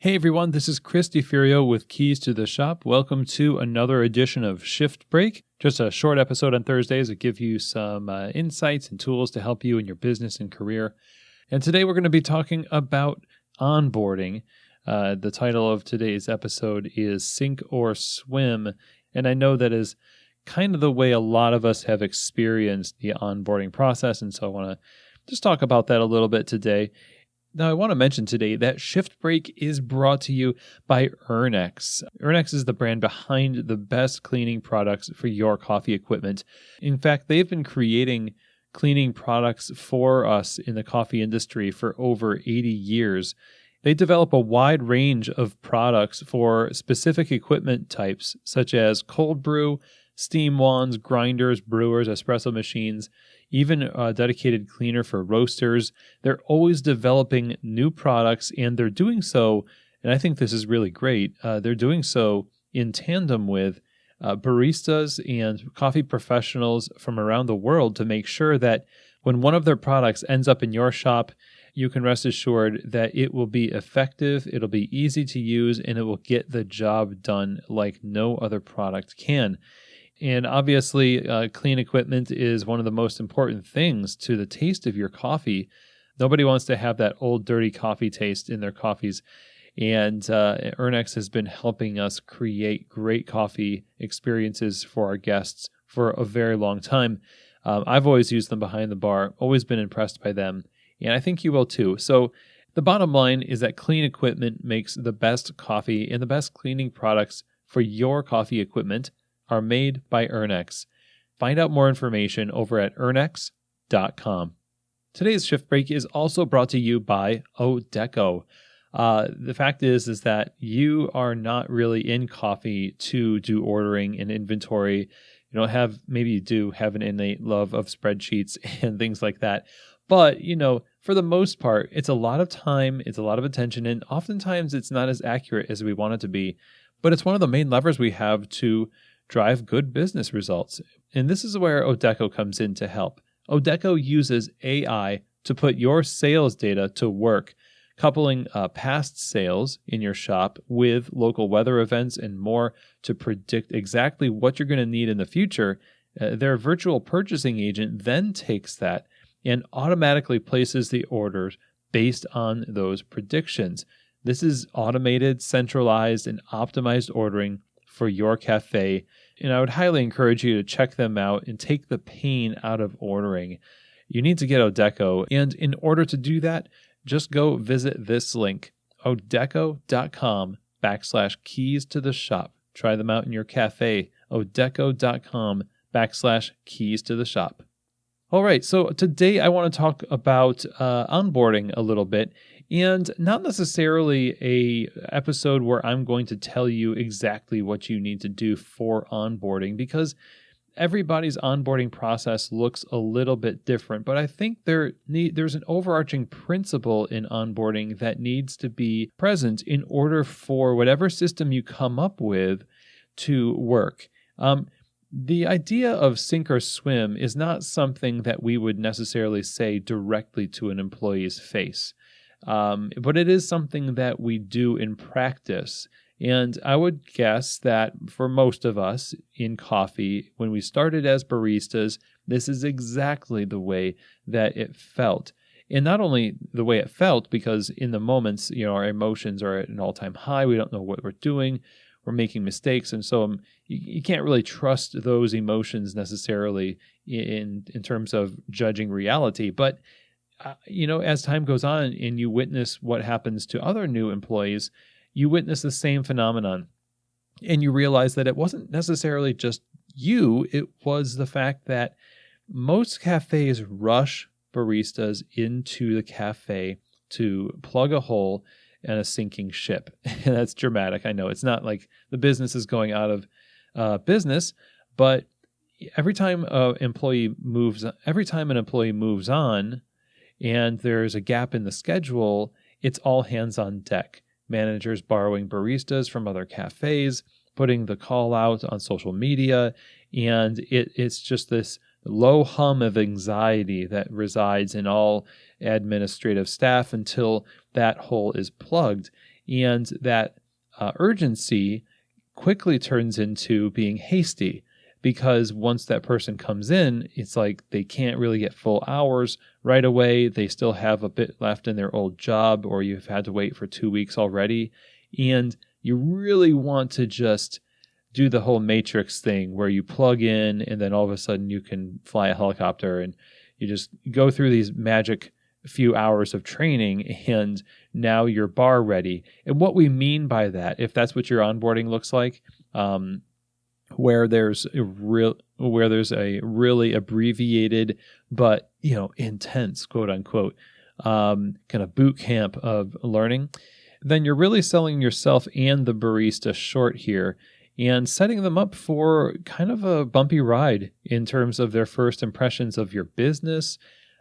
Hey everyone, this is Chris DeFurio with Keys to the Shop. Welcome to another edition of Shift Break. Just a short episode on Thursdays that give you some insights and tools to help you in your business and career. And today we're going to be talking about onboarding. The title of today's episode is Sink or Swim. And I know that is kind of the way a lot of us have experienced the onboarding process. And so I want to just talk about that a little bit today. Now, I want to mention today that Shift Break is brought to you by Ernex. Ernex is the brand behind the best cleaning products for your coffee equipment. In fact, they've been creating cleaning products for us in the coffee industry for over 80 years. They develop a wide range of products for specific equipment types, such as cold brew, steam wands, grinders, brewers, espresso machines, even a dedicated cleaner for roasters. They're always developing new products, and they're doing so, and I think this is really great, they're doing so in tandem with baristas and coffee professionals from around the world to make sure that when one of their products ends up in your shop, you can rest assured that it will be effective, it'll be easy to use, and it will get the job done like no other product can. And obviously, clean equipment is one of the most important things to the taste of your coffee. Nobody wants to have that old, dirty coffee taste in their coffees. And Ernex has been helping us create great coffee experiences for our guests for a very long time. I've always used them behind the bar, always been impressed by them, and I think you will too. So the bottom line is that clean equipment makes the best coffee, and the best cleaning products for your coffee equipment are made by Ernex. Find out more information over at ernex.com. Today's Shift Break is also brought to you by ODEKO. The fact is that you are not really in coffee to do ordering and inventory. You don't have, maybe you do have an innate love of spreadsheets and things like that. But, for the most part, it's a lot of time, it's a lot of attention, and oftentimes it's not as accurate as we want it to be. But it's one of the main levers we have to drive good business results. And this is where ODEKO comes in to help. ODEKO uses AI to put your sales data to work, coupling past sales in your shop with local weather events and more to predict exactly what you're going to need in the future. Their virtual purchasing agent then takes that and automatically places the orders based on those predictions. This is automated, centralized, and optimized ordering for your cafe, and I would highly encourage you to check them out and take the pain out of ordering. You need to get ODEKO, and in order to do that, just go visit this link, odeko.com/keys to the shop. Try them out in your cafe, odeko.com/keys to the shop. All right, so today I want to talk about onboarding a little bit, and not necessarily a episode where I'm going to tell you exactly what you need to do for onboarding, because everybody's onboarding process looks a little bit different. But I think there's an overarching principle in onboarding that needs to be present in order for whatever system you come up with to work. The idea of sink or swim is not something that we would necessarily say directly to an employee's face. But it is something that we do in practice. And I would guess that for most of us in coffee, when we started as baristas, this is exactly the way that it felt. And not only the way it felt, because in the moments, our emotions are at an all-time high. We don't know what we're doing. We're making mistakes. And so you can't really trust those emotions necessarily in terms of judging reality. But as time goes on and you witness what happens to other new employees, you witness the same phenomenon. And you realize that it wasn't necessarily just you, it was the fact that most cafes rush baristas into the cafe to plug a hole in a sinking ship. And that's dramatic. I know it's not like the business is going out of business, but every time an employee moves on, and there's a gap in the schedule, it's all hands on deck. Managers borrowing baristas from other cafes, putting the call out on social media, and it's just this low hum of anxiety that resides in all administrative staff until that hole is plugged. And that urgency quickly turns into being hasty, because once that person comes in, it's like they can't really get full hours right away. They still have a bit left in their old job, or you've had to wait for 2 weeks already. And you really want to just do the whole Matrix thing where you plug in and then all of a sudden you can fly a helicopter, and you just go through these magic few hours of training and now you're bar ready. And what we mean by that, if that's what your onboarding looks like, where there's a really abbreviated but intense, quote unquote, kind of boot camp of learning, then you're really selling yourself and the barista short here and setting them up for kind of a bumpy ride in terms of their first impressions of your business,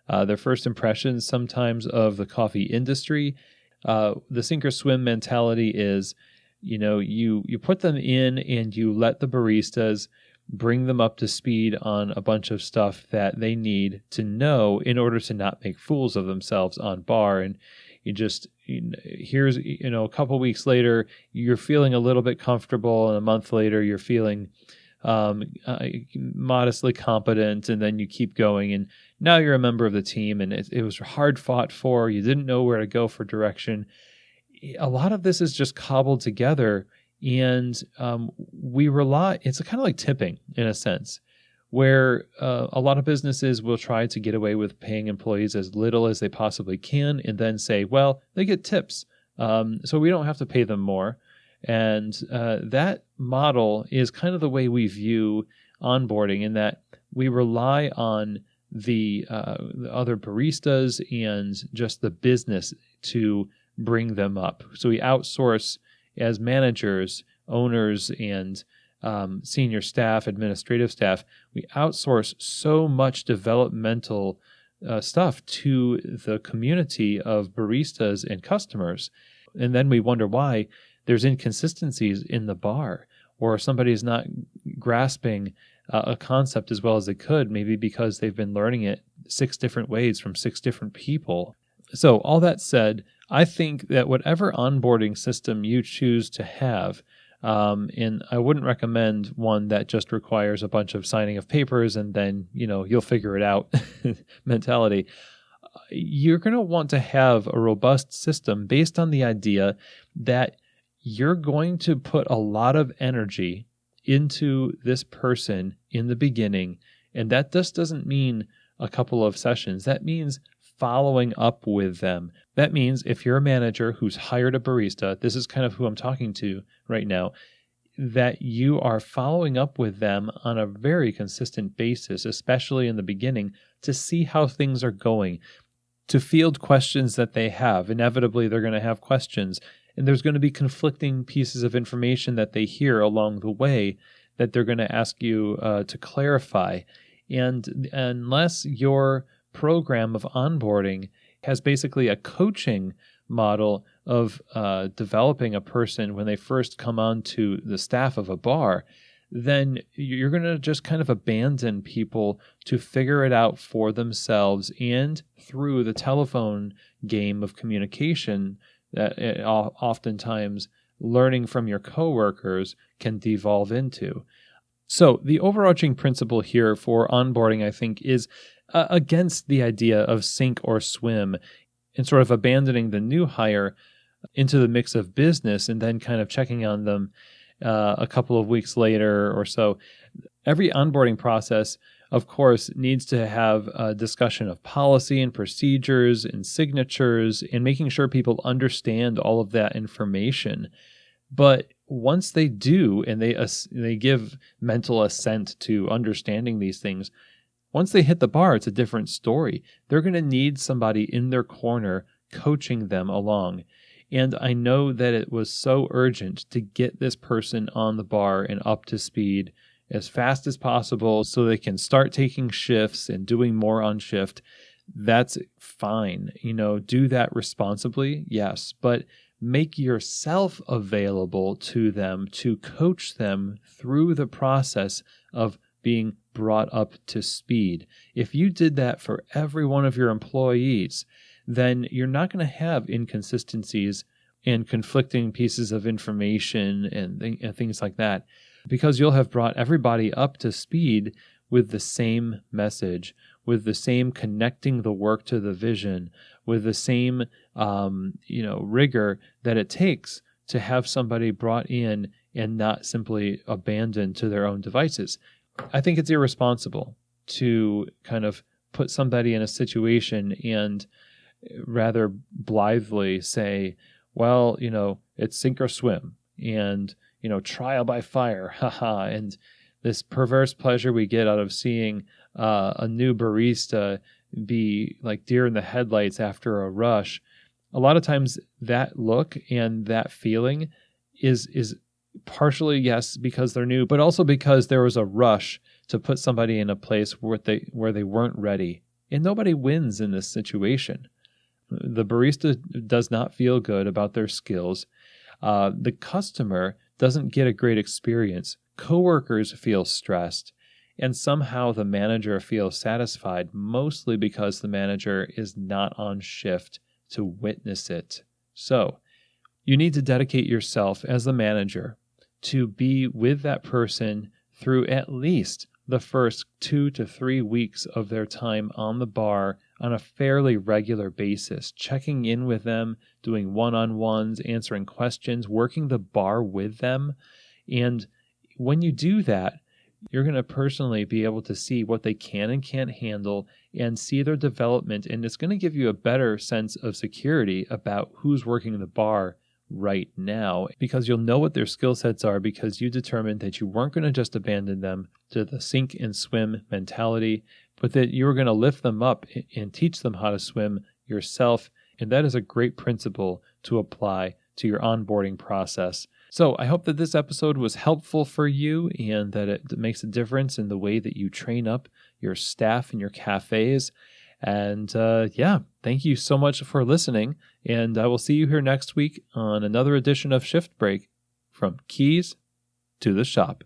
their first impressions sometimes of the coffee industry. The sink or swim mentality is, you put them in and you let the baristas bring them up to speed on a bunch of stuff that they need to know in order to not make fools of themselves on bar. And here's a couple weeks later, you're feeling a little bit comfortable, and a month later, you're feeling modestly competent, and then you keep going, and now you're a member of the team, and it was hard fought for. You didn't know where to go for direction. A lot of this is just cobbled together, and we rely. It's kind of like tipping in a sense, where a lot of businesses will try to get away with paying employees as little as they possibly can, and then say, well, they get tips, so we don't have to pay them more. And that model is kind of the way we view onboarding, in that we rely on the other baristas and just the business to bring them up. So we outsource as managers, owners, and senior staff, administrative staff. We outsource so much developmental stuff to the community of baristas and customers. And then we wonder why there's inconsistencies in the bar, or somebody's not grasping a concept as well as they could, maybe because they've been learning it 6 different ways from 6 different people. So all that said, I think that whatever onboarding system you choose to have, and I wouldn't recommend one that just requires a bunch of signing of papers and then, you'll figure it out mentality. You're going to want to have a robust system based on the idea that you're going to put a lot of energy into this person in the beginning. And that just doesn't mean a couple of sessions. That means following up with them. That means if you're a manager who's hired a barista, this is kind of who I'm talking to right now, that you are following up with them on a very consistent basis, especially in the beginning, to see how things are going, to field questions that they have. Inevitably, they're going to have questions, and there's going to be conflicting pieces of information that they hear along the way that they're going to ask you to clarify. And unless your program of onboarding has basically a coaching model of developing a person when they first come onto the staff of a bar, then you're going to just kind of abandon people to figure it out for themselves, and through the telephone game of communication that oftentimes learning from your coworkers can devolve into. So the overarching principle here for onboarding, I think, is against the idea of sink or swim, and sort of abandoning the new hire into the mix of business and then kind of checking on them a couple of weeks later or so. Every onboarding process, of course, needs to have a discussion of policy and procedures and signatures and making sure people understand all of that information. But once they do, and they give mental assent to understanding these things, once they hit the bar, it's a different story. They're going to need somebody in their corner coaching them along. And I know that it was so urgent to get this person on the bar and up to speed as fast as possible so they can start taking shifts and doing more on shift. That's fine. Do that responsibly, yes, but make yourself available to them to coach them through the process of being brought up to speed. If you did that for every one of your employees, then you're not going to have inconsistencies and conflicting pieces of information and things like that, because you'll have brought everybody up to speed with the same message, with the same connecting the work to the vision, with the same rigor that it takes to have somebody brought in and not simply abandoned to their own devices. I think it's irresponsible to kind of put somebody in a situation and rather blithely say, well, it's sink or swim, and, trial by fire, haha, and this perverse pleasure we get out of seeing a new barista be like deer in the headlights after a rush. A lot of times that look and that feeling is partially, yes, because they're new, but also because there was a rush to put somebody in a place where they weren't ready. And nobody wins in this situation. The barista does not feel good about their skills. The customer doesn't get a great experience. Coworkers feel stressed. And somehow the manager feels satisfied, mostly because the manager is not on shift to witness it. So you need to dedicate yourself as the manager to be with that person through at least the first 2 to 3 weeks of their time on the bar on a fairly regular basis, checking in with them, doing one-on-ones, answering questions, working the bar with them. And when you do that, you're going to personally be able to see what they can and can't handle and see their development. And it's going to give you a better sense of security about who's working the bar right now, because you'll know what their skill sets are, because you determined that you weren't going to just abandon them to the sink and swim mentality, but that you were going to lift them up and teach them how to swim yourself. And that is a great principle to apply to your onboarding process. So I hope that this episode was helpful for you and that it makes a difference in the way that you train up your staff in your cafes. And thank you so much for listening. And I will see you here next week on another edition of Shift Break, from keys to the shop.